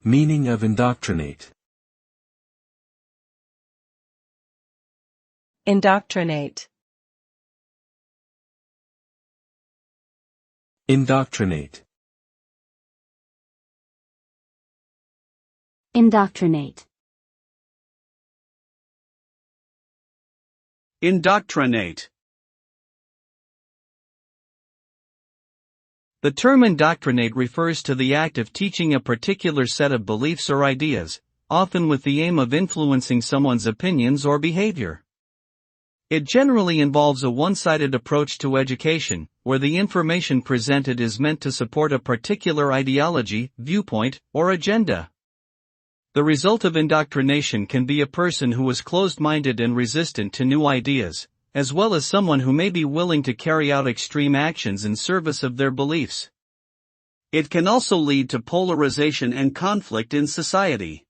Meaning of indoctrinate. Indoctrinate. Indoctrinate. Indoctrinate. Indoctrinate. The term indoctrinate refers to the act of teaching a particular set of beliefs or ideas, often with the aim of influencing someone's opinions or behavior. It generally involves a one-sided approach to education, where the information presented is meant to support a particular ideology, viewpoint, or agenda. The result of indoctrination can be a person who is closed-minded and resistant to new ideas, as well as someone who may be willing to carry out extreme actions in service of their beliefs. It can also lead to polarization and conflict in society.